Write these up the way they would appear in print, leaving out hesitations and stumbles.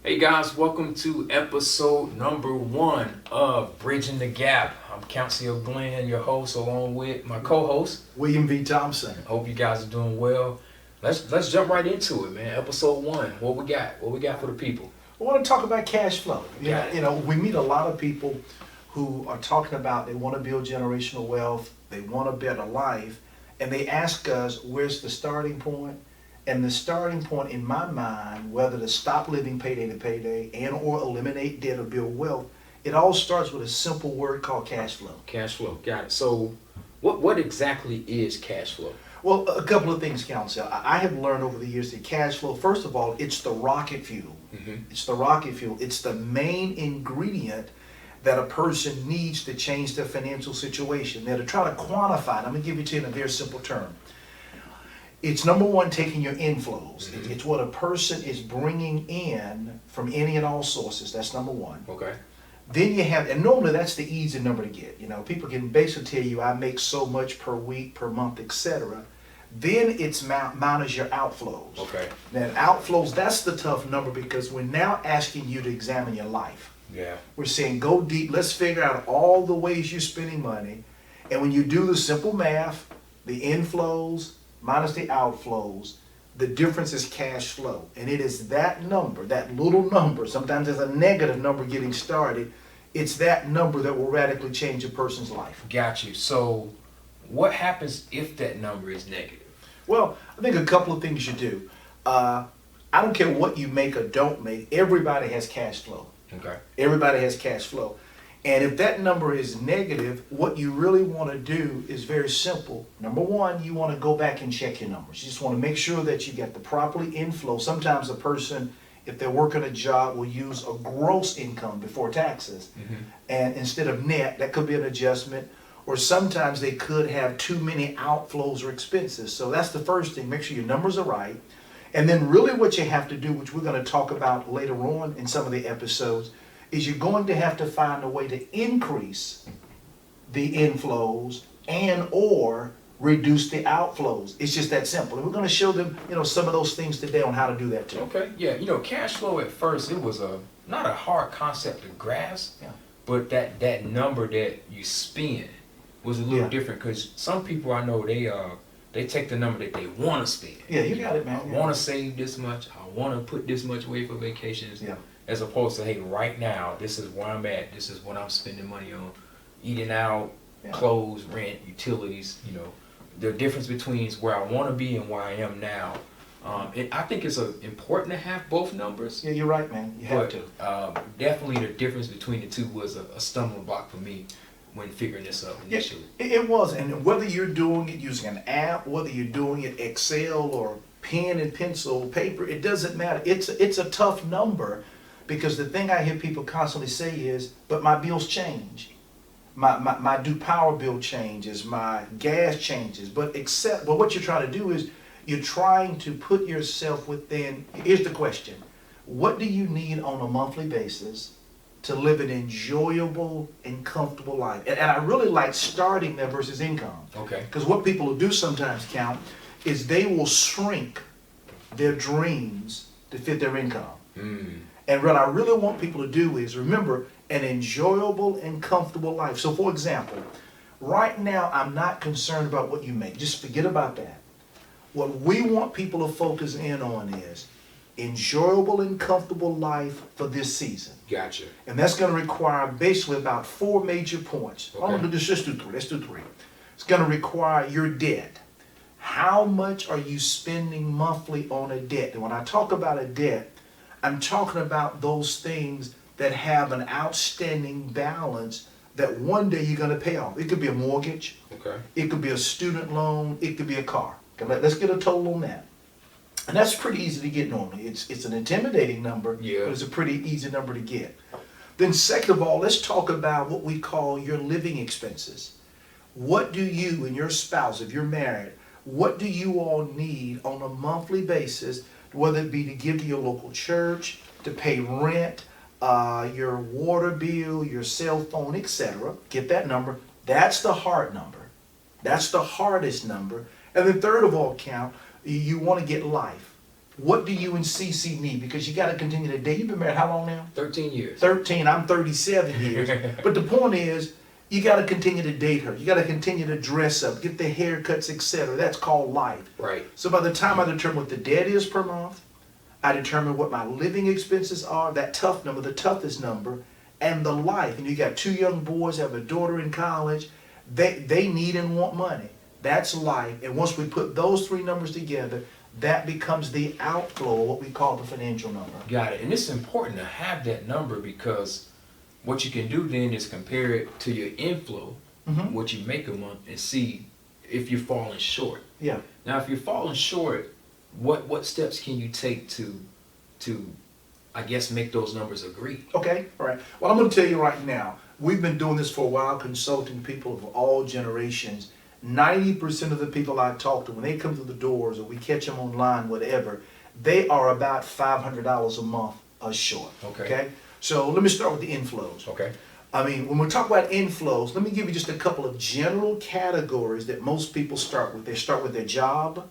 Hey guys, welcome to episode number 1 of Bridging the Gap. I'm Councilor Glenn, your host, along with my co-host William V. Thompson. Hope you guys are doing well. Let's jump right into it, man. Episode 1. What we got? What we got for the people? I want to talk about cash flow. Got it. We meet a lot of people who are talking about they want to build generational wealth, they want a better life, and they ask us, where's the starting point? And the starting point in my mind, whether to stop living payday to payday and or eliminate debt or build wealth, it all starts with a simple word called cash flow. Cash flow. Got it. So, what exactly is cash flow? Well, a couple of things, Council. I have learned over the years that cash flow, first of all, it's the rocket fuel. It's the rocket fuel. It's the main ingredient that a person needs to change their financial situation. Now, to try to quantify it, I'm going to give it to you in a very simple term. It's number one, taking your inflows. It's what a person is bringing in from any and all sources. That's number one. Okay. Then you have, and normally that's the easy number to get. People can basically tell you, I make so much per week, per month, etc. Then it's minus your outflows. Okay. Now, outflows, that's the tough number because we're now asking you to examine your life. Yeah. We're saying go deep. Let's figure out all the ways you're spending money. And when you do the simple math, the inflows minus the outflows, the difference is cash flow. And it is that number, that little number, sometimes there's a negative number getting started. It's that number that will radically change a person's life. Got you. So, what happens if that number is negative? Well, I think a couple of things you do. I don't care what you make or don't make, everybody has cash flow. Okay. Everybody has cash flow. And if that number is negative, what you really want to do is very simple. Number one, you want to go back and check your numbers. You just want to make sure that you get the properly inflow. Sometimes a person, if they're working a job, will use a gross income before taxes. And instead of net, that could be an adjustment. Or sometimes they could have too many outflows or expenses. So that's the first thing. Make sure your numbers are right. And then really what you have to do, which we're going to talk about later on in some of the episodes, is you're going to have to find a way to increase the inflows and or reduce the outflows. It's just that simple. And we're going to show them, some of those things today on how to do that too. Okay. Yeah. Cash flow at first, it was not a hard concept to grasp, Yeah. but that number that you spend was a little Yeah. different because some people I know they take the number that they want to spend. Yeah, you got it, man. I want to save this much. I want to put this much away for vacations. Yeah. As opposed to, hey, right now, this is where I'm at. This is what I'm spending money on. Eating out, Yeah. clothes, rent, utilities. The difference between where I want to be and where I am now. I think it's important to have both numbers. Yeah, you're right, man. You have to. Definitely the difference between the two was a stumbling block for me when figuring this up initially. It was. And whether you're doing it using an app, whether you're doing it Excel or pen and pencil, paper, it doesn't matter. It's a tough number. Because the thing I hear people constantly say is, but my bills change. My due power bill changes, my gas changes. But what you're trying to do is you're trying to put yourself within, here's the question. What do you need on a monthly basis to live an enjoyable and comfortable life? And I really like starting there versus income. Okay. Because what people will do sometimes, Count, is they will shrink their dreams to fit their income. And what I really want people to do is remember an enjoyable and comfortable life. So for example, right now I'm not concerned about what you make. Just forget about that. What we want people to focus in on is enjoyable and comfortable life for this season. Gotcha. And that's going to require basically about 4 major points. Okay. Let's do 3. Let's do 3. It's going to require your debt. How much are you spending monthly on a debt? And when I talk about a debt, I'm talking about those things that have an outstanding balance that one day you're going to pay off. It could be a mortgage. Okay. It could be a student loan. It could be a car. Okay, let's get a total on that. And that's pretty easy to get normally. It's an intimidating number, Yeah. but it's a pretty easy number to get. Then second of all, let's talk about what we call your living expenses. What do you and your spouse, if you're married, what do you all need on a monthly basis, whether it be to give to your local church, to pay rent, your water bill, your cell phone, etc. Get that number. That's the hard number. That's the hardest number. And then third of all, Count, you want to get life. What do you and CC need? Because you got to continue to date. You've been married how long now? 13 years. 13. I'm 37 years. But the point is, you got to continue to date her. You got to continue to dress up, get the haircuts, etc. That's called life. Right. So by the time I determine what the debt is per month, I determine what my living expenses are, that tough number, the toughest number, and the life. And you got 2 young boys, have a daughter in college. They need and want money. That's life. And once we put those 3 numbers together, that becomes the outflow, what we call the financial number. Got it. And it's important to have that number because what you can do then is compare it to your inflow, what you make a month, and see if you're falling short. Yeah. Now, if you're falling short, what steps can you take to I guess make those numbers agree? Okay, all right. Well, I'm going to tell you right now, we've been doing this for a while, consulting people of all generations. 90% of the people I talk to, when they come through the doors or we catch them online, whatever, they are about $500 a month short. Okay. So let me start with the inflows. Okay. I mean, when we talk about inflows, let me give you just a couple of general categories that most people start with. They start with their job.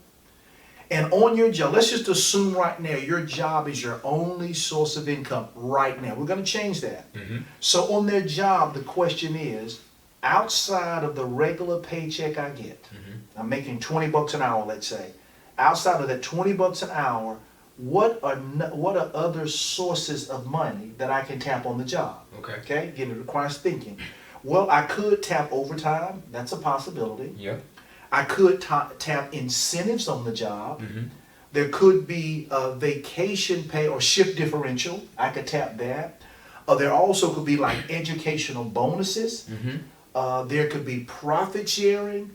And on your job, let's just assume right now your job is your only source of income right now. We're going to change that. So on their job, the question is, outside of the regular paycheck I get, I'm making 20 bucks an hour, let's say. Outside of that 20 bucks an hour, what are other sources of money that I can tap on the job? Okay. Again, it requires thinking. Well, I could tap overtime. That's a possibility. Yeah. I could tap incentives on the job. There could be vacation pay or shift differential. I could tap that. There also could be like educational bonuses. There could be profit sharing.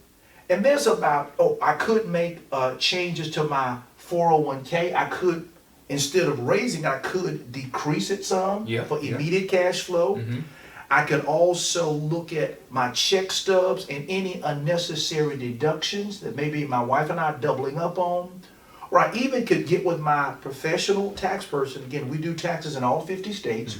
And there's about, I could make changes to my 401k. I could, instead of raising, I could decrease it some for immediate cash flow. I could also look at my check stubs and any unnecessary deductions that maybe my wife and I are doubling up on. Or I even could get with my professional tax person. Again, we do taxes in all 50 states.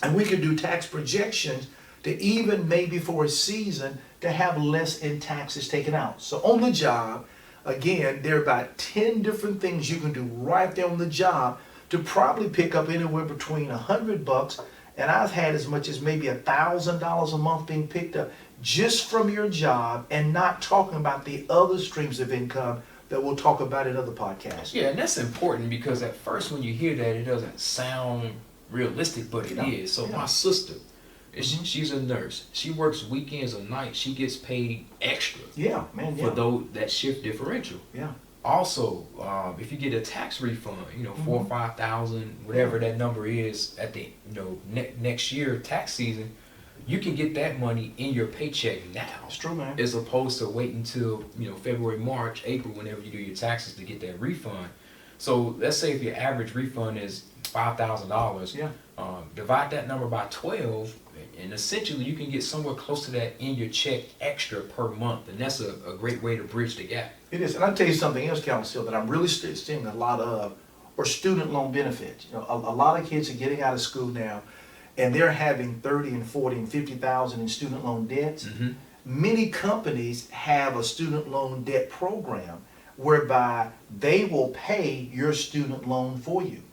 And we could do tax projections to even maybe for a season to have less in taxes taken out. So on the job, again, there are about 10 different things you can do right there on the job to probably pick up anywhere between $100, and I've had as much as maybe $1,000 a month being picked up just from your job, and not talking about the other streams of income that we'll talk about in other podcasts. Yeah, and that's important because at first when you hear that, it doesn't sound realistic, but it is. So my sister, she's a nurse. She works weekends or nights. She gets paid extra. For that shift differential. Also, if you get a tax refund, $4,000 or $5,000, whatever that number is at the next year tax season, you can get that money in your paycheck now. It's true, man. As opposed to waiting until February, March, April, whenever you do your taxes to get that refund. So let's say if your average refund is $5,000, divide that number by 12, and essentially you can get somewhere close to that in your check extra per month, and that's a great way to bridge the gap. It is, and I'll tell you something else, Council, that I'm really seeing a lot of, or student loan benefits. A lot of kids are getting out of school now, and they're having 30 and 40 and 50,000 in student loan debts. Many companies have a student loan debt program whereby they will pay your student loan for you.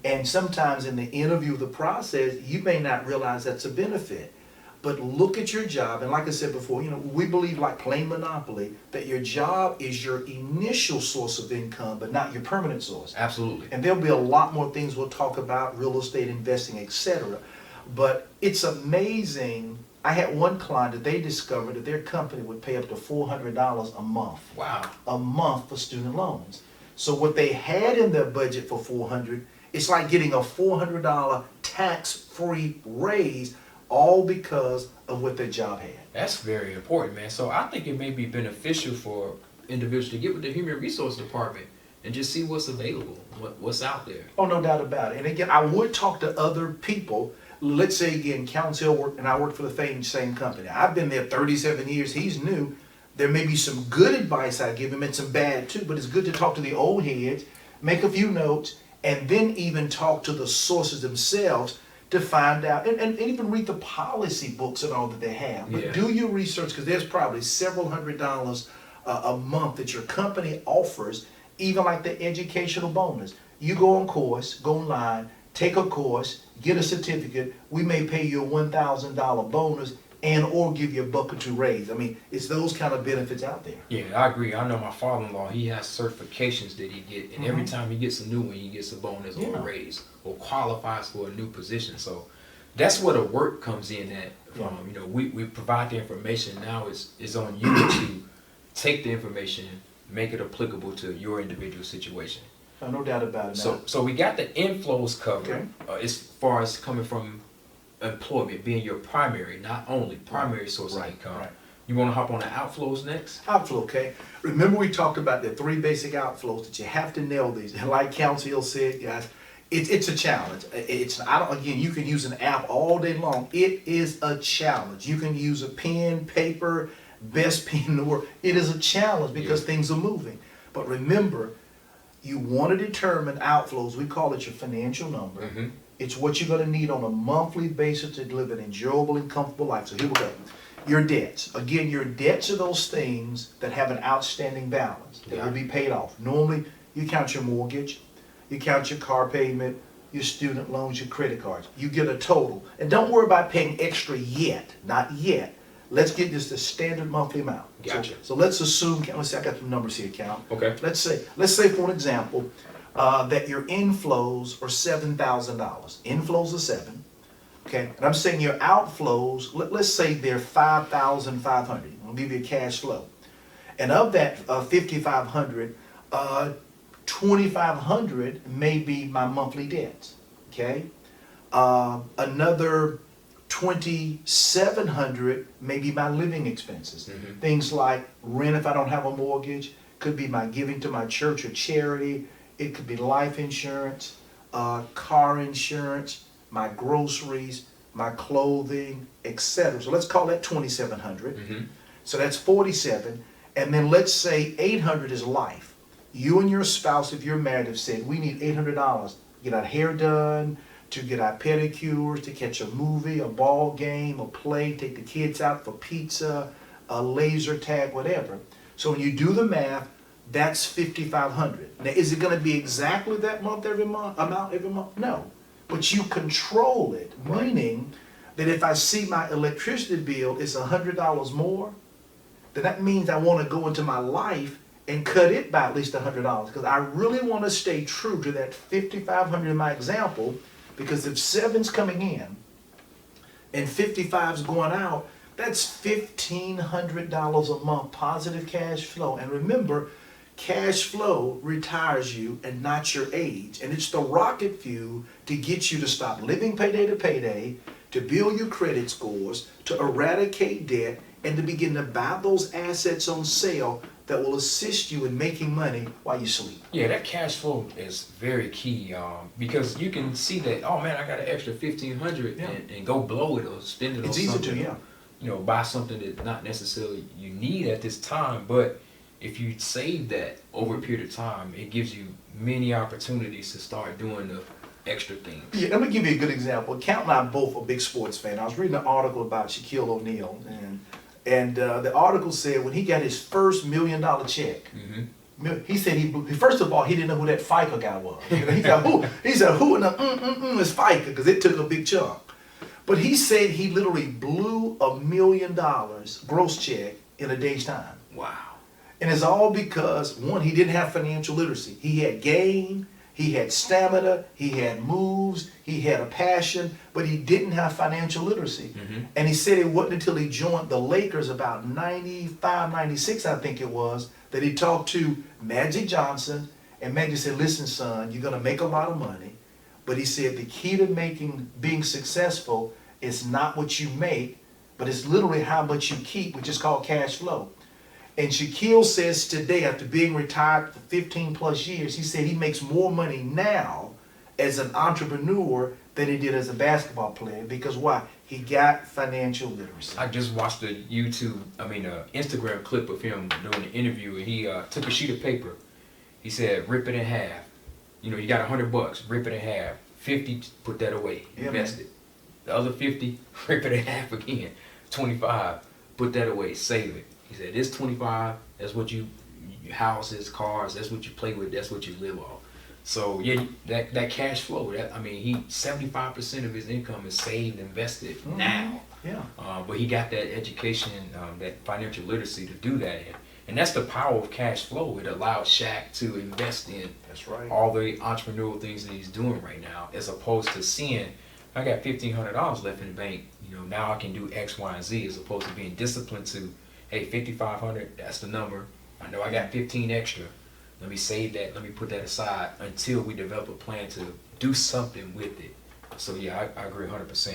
And sometimes in the interview of the process, you may not realize that's a benefit. But look at your job, and like I said before, we believe, like playing Monopoly, that your job is your initial source of income, but not your permanent source. Absolutely. And there'll be a lot more things we'll talk about, real estate investing, etc. But it's amazing. I had one client that they discovered that their company would pay up to $400 a month. Wow. A month for student loans. So what they had in their budget for $400, it's like getting a $400 tax-free raise, all because of what their job had. That's very important, man. So I think it may be beneficial for individuals to get with the Human Resource Department and just see what's available, what's out there. Oh, no doubt about it. And again, I would talk to other people. Let's say, again, Council worked, and I work for the same company. I've been there 37 years. He's new. There may be some good advice I give him and some bad too, but it's good to talk to the old heads, make a few notes, and then even talk to the sources themselves to find out, and even read the policy books and all that they have. But do your research, because there's probably several $100s a month that your company offers, even like the educational bonus. You go on course, go online, take a course, get a certificate, we may pay you a $1,000 bonus and or give you a buck or two raise. I mean, it's those kind of benefits out there. Yeah, I agree. I know my father-in-law, he has certifications that he get, and every time he gets a new one, he gets a bonus or a raise or qualifies for a new position. So that's where the work comes in at. You know, we provide the information. Now it's on you to take the information, make it applicable to your individual situation. No doubt about it. So we got the inflows covered as far as coming from employment being your primary, not only primary source of income. Right. You want to hop on the outflows next? Outflow, okay. Remember we talked about the 3 basic outflows that you have to nail these. And like Council Hill said, guys, it's a challenge. Again, you can use an app all day long. It is a challenge. You can use a pen, paper, best pen in the world. It is a challenge because things are moving. But remember, you want to determine outflows. We call it your financial number. It's what you're going to need on a monthly basis to live an enjoyable and comfortable life. So here we go. Your debts. Again, your debts are those things that have an outstanding balance that will be paid off. Normally, you count your mortgage, you count your car payment, your student loans, your credit cards. You get a total. And don't worry about paying extra yet. Not yet. Let's get just the standard monthly amount. Gotcha. So let's assume, let's say I got some numbers here, Cal. Okay. Let's say for an example, that your inflows are $7,000. Inflows are 7. Okay. And I'm saying your outflows, let's say they're 5,500. I'll give you a cash flow. And of that 5,500, 2,500 may be my monthly debts. Okay. Another 2,700 may be my living expenses. Things like rent if I don't have a mortgage, could be my giving to my church or charity, it could be life insurance, car insurance, my groceries, my clothing, etc. So let's call that 2,700. So that's 47. And then let's say 800 is life. You and your spouse, if you're married, have said, we need $800 to get our hair done, to get our pedicures, to catch a movie, a ball game, a play, take the kids out for pizza, a laser tag, whatever. So when you do the math, that's 5,500. Now, is it going to be exactly that amount every month? No. But you control it, meaning that if I see my electricity bill is $100 more, then that means I want to go into my life and cut it by at least $100 because I really want to stay true to that 5,500 in my example. Because if 7's coming in and 55's going out, that's $1,500 a month positive cash flow. And remember, cash flow retires you and not your age. And it's the rocket fuel to get you to stop living payday to payday, to build your credit scores, to eradicate debt, and to begin to buy those assets on sale that will assist you in making money while you sleep. Yeah, that cash flow is very key because you can see that, oh man, I got an extra 1,500 and go blow it or spend it on something. It's easy to, you know, buy something that not necessarily you need at this time, but if you save that over a period of time, it gives you many opportunities to start doing the extra things. Yeah, let me give you a good example. Count and I both are big sports fans. I was reading an article about Shaquille O'Neal, and the article said when he got his first $1 million check, he said first of all he didn't know who that FICA guy was. You know, he said who in the is FICA because it took a big chunk. But he said he literally blew $1 million gross check in a day's time. Wow. And it's all because, one, he didn't have financial literacy. He had game, he had stamina, he had moves, he had a passion, but he didn't have financial literacy. And he said it wasn't until he joined the Lakers about 95, 96, I think it was, that he talked to Magic Johnson, and Magic said, listen, son, you're going to make a lot of money, but he said the key to being successful is not what you make, but it's literally how much you keep, which is called cash flow. And Shaquille says today, after being retired for 15 plus years, he said he makes more money now as an entrepreneur than he did as a basketball player. Because why? He got financial literacy. I just watched a Instagram clip of him doing an interview, and he took a sheet of paper. He said, rip it in half. You know, you got $100, rip it in half. 50, put that away, invest it. The other 50, rip it in half again. 25, put that away, save it. He said, this 25, that's what you houses, cars, that's what you play with, that's what you live off. So yeah, that cash flow, I mean, he 75% of his income is saved, invested now. Yeah. But he got that education, that financial literacy to do that in. And that's the power of cash flow. It allowed Shaq to invest in all the entrepreneurial things that he's doing right now, as opposed to seeing, I got $1,500 left in the bank, now I can do X, Y, and Z, as opposed to being disciplined to, hey, 5,500, that's the number. I know I got 15 extra. Let me save that, let me put that aside until we develop a plan to do something with it. So yeah, I agree 100%.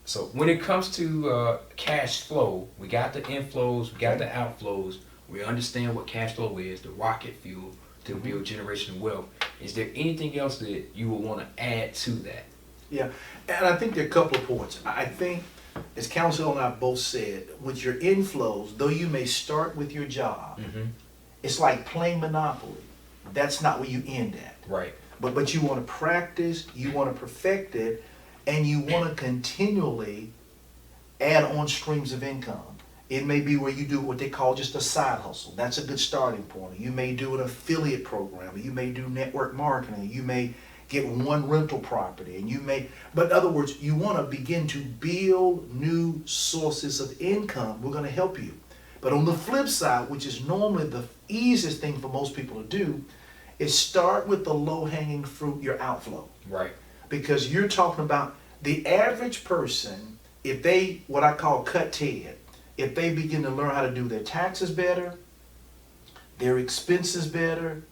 So when it comes to cash flow, we got the inflows, we got the outflows. We understand what cash flow is, the rocket fuel to build generational wealth. Is there anything else that you would want to add to that? Yeah, and I think there are a couple of points. I think, as Council and I both said, with your inflows, though you may start with your job, it's like playing Monopoly. That's not where you end at. Right. But you want to practice, you want to perfect it, and you want to continually add on streams of income. It may be where you do what they call just a side hustle. That's a good starting point. You may do an affiliate program, or you may do network marketing, you may get one rental property, and you may, but in other words, you want to begin to build new sources of income. We're going to help you. But on the flip side, which is normally the easiest thing for most people to do, is start with the low-hanging fruit, your outflow. Right. Because you're talking about the average person, if they, what I call cut Ted, if they begin to learn how to do their taxes better, their expenses better,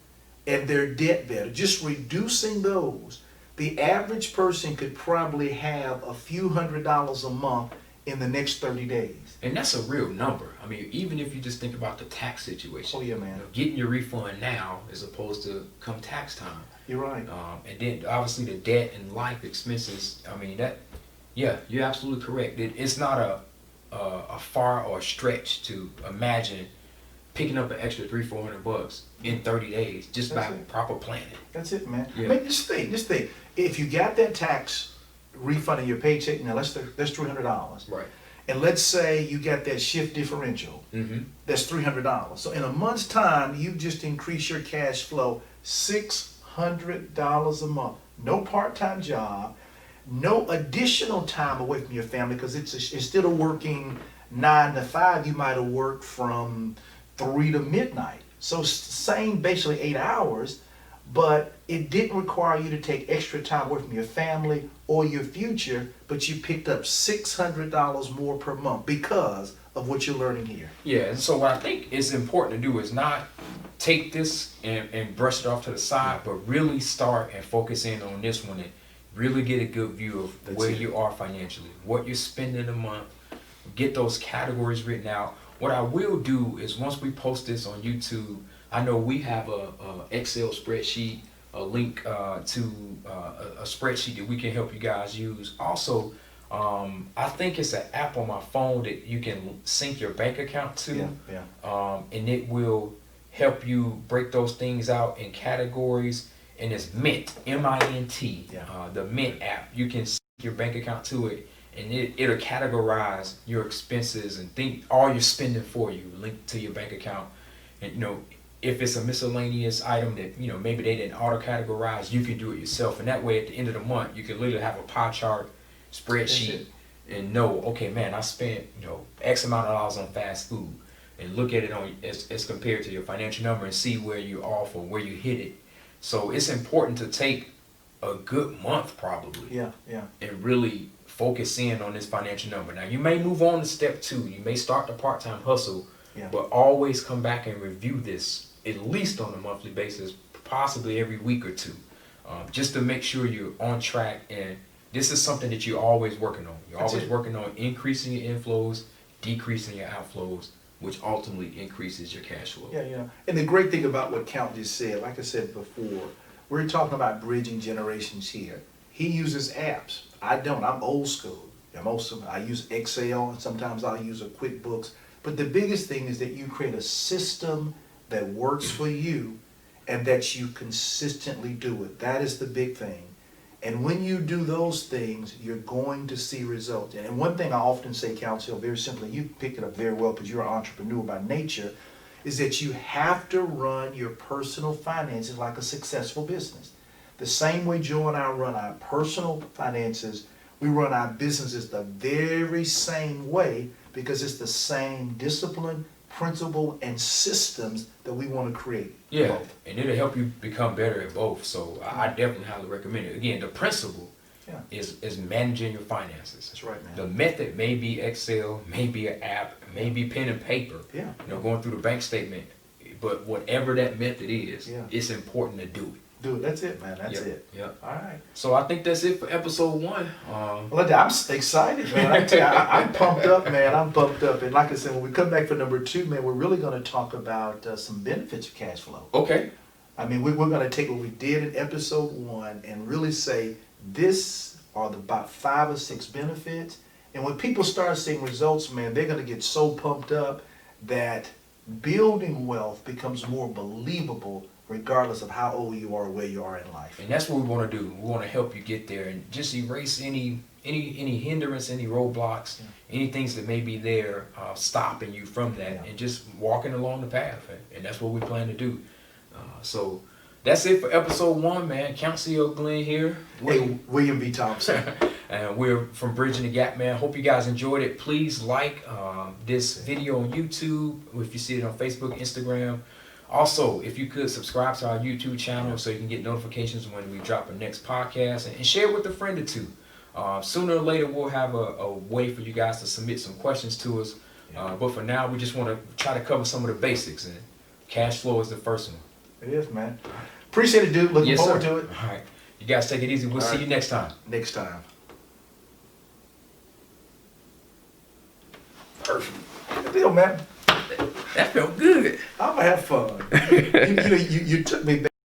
and their debt better, just reducing those, the average person could probably have a few $100s a month in the next 30 days. And that's a real number. I mean, even if you just think about the tax situation. Oh yeah, man. Getting your refund now as opposed to come tax time. You're right. And then obviously the debt and life expenses, I mean, yeah, you're absolutely correct. It's not a far or stretch to imagine picking up an extra $300-400 in 30 days just by proper planning. That's it, man. Yeah. I mean, just think. If you got that tax refund in your paycheck, now that's $300. Right. And let's say you got that shift differential. That's $300. So in a month's time, you just increase your cash flow $600 a month. No part-time job, no additional time away from your family, because instead of working 9 to 5, you might have worked from 3 to midnight. So same basically 8 hours, but it didn't require you to take extra time away from your family or your future, but you picked up $600 more per month because of what you're learning here. Yeah, and so what I think is important to do is not take this and brush it off to the side, but really start and focus in on this one and really get a good view of where you are financially, what you're spending a month, get those categories written out. What I will do is once we post this on YouTube, I know we have a Excel spreadsheet, a link to a spreadsheet that we can help you guys use. Also, I think it's an app on my phone that you can sync your bank account to, and it will help you break those things out in categories. And it's Mint, M-I-N-T, the Mint app. You can sync your bank account to it, and it'll categorize your expenses and think all your spending for you, linked to your bank account. And if it's a miscellaneous item that maybe they didn't auto categorize, you can do it yourself. And that way, at the end of the month, you can literally have a pie chart, spreadsheet, and know, okay, man, I spent X amount of dollars on fast food, and look at it as compared to your financial number and see where you're off or where you hit it. So it's important to take a good month probably, and really focus in on this financial number. Now you may move on to step 2. You may start the part-time hustle, but always come back and review this at least on a monthly basis, possibly every week or 2, just to make sure you're on track. And this is something that you're always working on. You're always working on increasing your inflows, decreasing your outflows, which ultimately increases your cash flow. And the great thing about what Count just said, like I said before, we're talking about bridging generations here. He uses apps. I don't. I'm old school. I use Excel, and sometimes I'll use a QuickBooks. But the biggest thing is that you create a system that works for you and that you consistently do it. That is the big thing. And when you do those things, you're going to see results. And one thing I often say, Council, very simply, you picked it up very well because you're an entrepreneur by nature. is that you have to run your personal finances like a successful business. The same way Joe and I run our personal finances, we run our businesses the very same way, because it's the same discipline, principle, and systems that we want to create. Yeah, both. and it'll help you become better at both. So I definitely highly recommend it. Again, the principle is managing your finances. That's right, man. The method may be Excel, may be an app, may be pen and paper. Yeah. Going through the bank statement. But whatever that method is, it's important to do it. Do it. That's it, man. That's it. Yep. All right. So I think that's it for episode 1. Well, I'm excited, man. I tell you, I'm pumped up, man. I'm pumped up. And like I said, when we come back for number 2, man, we're really going to talk about some benefits of cash flow. Okay. I mean, we're going to take what we did in episode 1 and really say this are about 5 or 6 benefits. And when people start seeing results, man, they're going to get so pumped up that building wealth becomes more believable regardless of how old you are or where you are in life. And that's what we want to do. We want to help you get there and just erase any hindrance, any roadblocks, any things that may be there stopping you from that, and just walking along the path. And that's what we plan to do. So that's it for episode 1, man. Councilor Glenn here. Hey, William B. Thompson. And we're from Bridging the Gap, man. Hope you guys enjoyed it. Please like this video on YouTube, if you see it on Facebook, Instagram. Also, if you could subscribe to our YouTube channel so you can get notifications when we drop a next podcast, and share it with a friend or two. Sooner or later, we'll have a way for you guys to submit some questions to us. But for now, we just want to try to cover some of the basics, and cash flow is the first one. It is, man. Appreciate it, dude. Looking forward to it. All right. You guys take it easy. We'll see you next time. Next time. Perfect. Good deal, man. That felt good. I'm gonna have fun. You took me back.